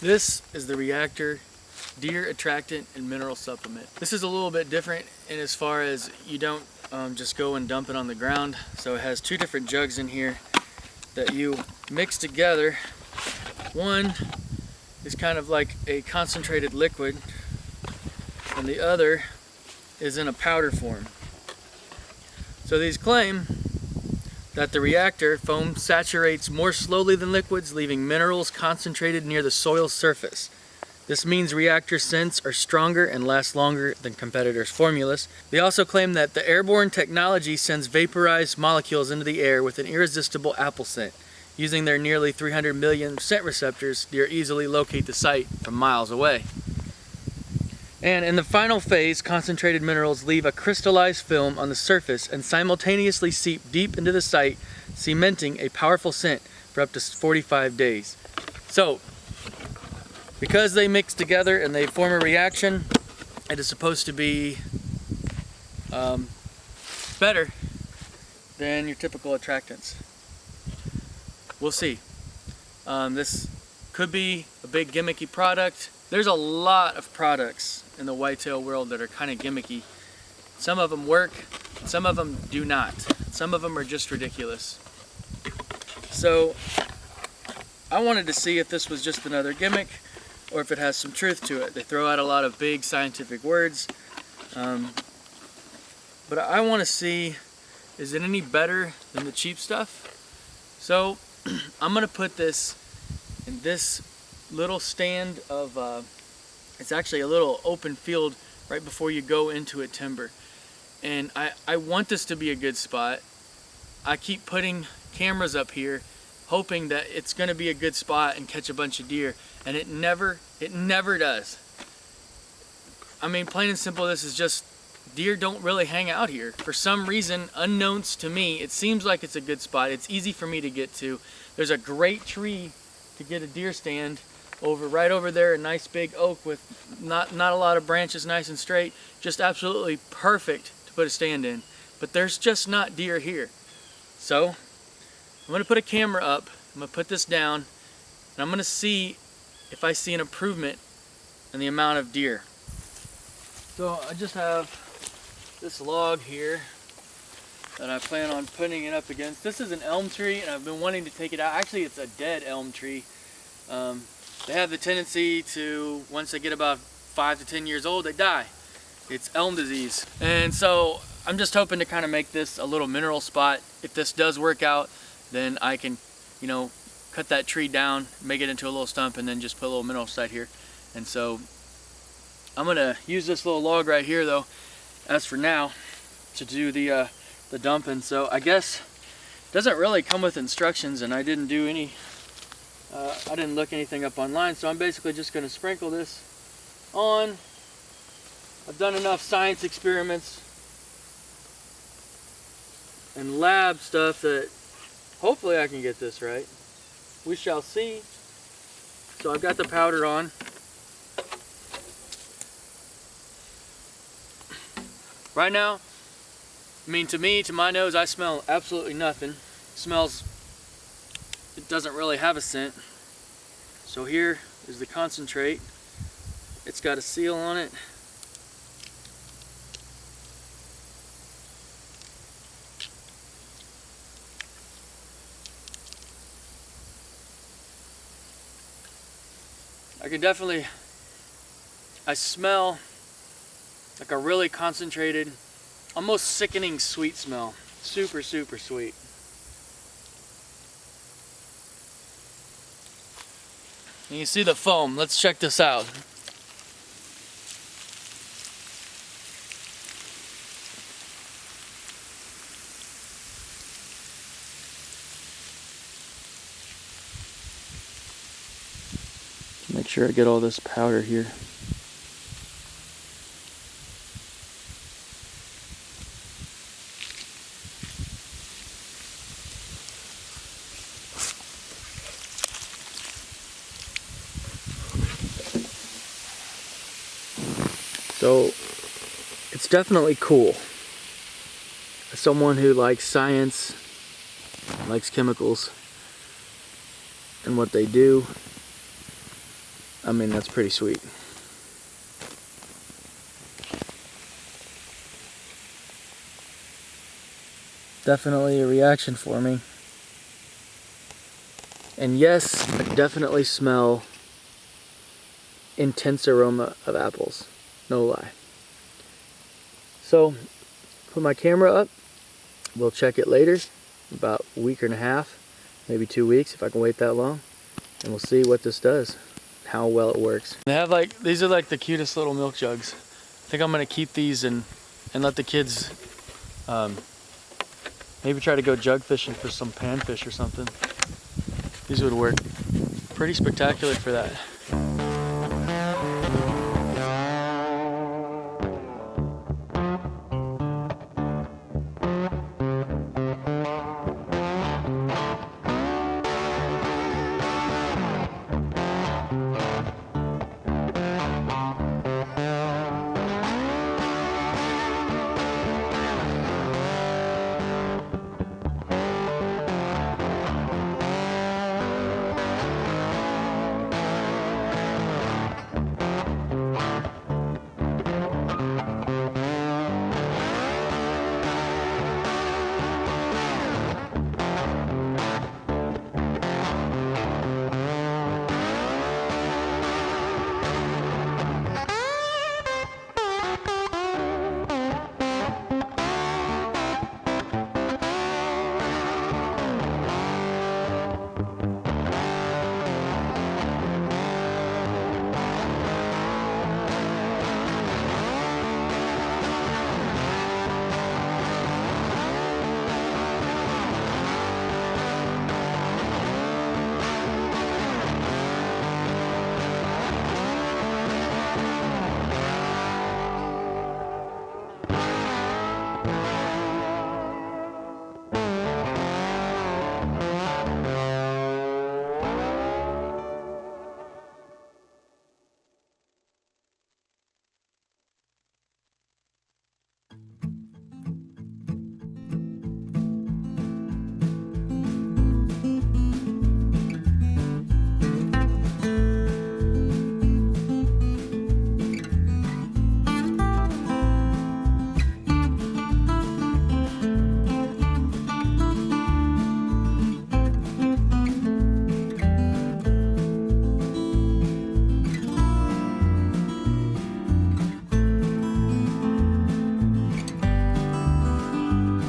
This is the Reactor Deer Attractant and Mineral Supplement. This is a little bit different in as far as you don't just go and dump it on the ground. So it has two different jugs in here that you mix together. One is kind of like a concentrated liquid, and the other is in a powder form. So these claim that the reactor foam saturates more slowly than liquids, leaving minerals concentrated near the soil surface. This means reactor scents are stronger and last longer than competitors' formulas. They also claim that the airborne technology sends vaporized molecules into the air with an irresistible apple scent. Using their nearly 300 million scent receptors, deer easily locate the site from miles away. And in the final phase, concentrated minerals leave a crystallized film on the surface and simultaneously seep deep into the site, cementing a powerful scent for up to 45 days. So, because they mix together and they form a reaction, it is supposed to be better than your typical attractants. We'll see. This could be a big gimmicky product. There's a lot of products in the whitetail world that are kind of gimmicky. Some of them work, some of them do not. Some of them are just ridiculous. So I wanted to see if this was just another gimmick or if it has some truth to it. They throw out a lot of big scientific words, but I want to see, is it any better than the cheap stuff? So I'm gonna put this in this little stand of, it's actually a little open field right before you go into a timber. And I want this to be a good spot. I keep putting cameras up here hoping that it's gonna be a good spot and catch a bunch of deer, and it never does. I mean, plain and simple, this is just, deer don't really hang out here. For some reason, unknowns to me, it seems like it's a good spot. It's easy for me to get to. There's a great tree to get a deer stand right over there, a nice big oak with not a lot of branches, nice and straight, just absolutely perfect to put a stand in. But there's just not deer here. So I'm gonna put a camera up, I'm gonna put this down, and I'm gonna see if I see an improvement in the amount of deer. So I just have this log here that I plan on putting it up against. This is an elm tree, and I've been wanting to take it out. Actually, it's a dead elm tree. They have the tendency to, once they get about 5 to 10 years old, they die. It's elm disease. And so I'm just hoping to kind of make this a little mineral spot. If this does work out, then I can, cut that tree down, make it into a little stump, and then just put a little mineral site here. And so I'm gonna use this little log right here though, as for now, to do the dumping. So I guess it doesn't really come with instructions, and I didn't do any, I didn't look anything up online, so I'm basically just gonna sprinkle this on. I've done enough science experiments and lab stuff that hopefully I can get this right. We shall see. So I've got the powder on. Right now, I mean, to me, to my nose, I smell absolutely nothing. It doesn't really have a scent. So here is the concentrate. It's got a seal on it. I smell like a really concentrated, almost sickening sweet smell. Super, super sweet. And you see the foam. Let's check this out. Make sure I get all this powder here. So it's definitely cool. As someone who likes science, likes chemicals and what they do, I mean, that's pretty sweet. Definitely a reaction for me. And yes, I definitely smell intense aroma of apples. No lie. So, put my camera up. We'll check it later, about a week and a half, maybe 2 weeks if I can wait that long. And we'll see what this does, how well it works. They have like, these are like the cutest little milk jugs. I think I'm gonna keep these and let the kids maybe try to go jug fishing for some panfish or something. These would work pretty spectacular for that.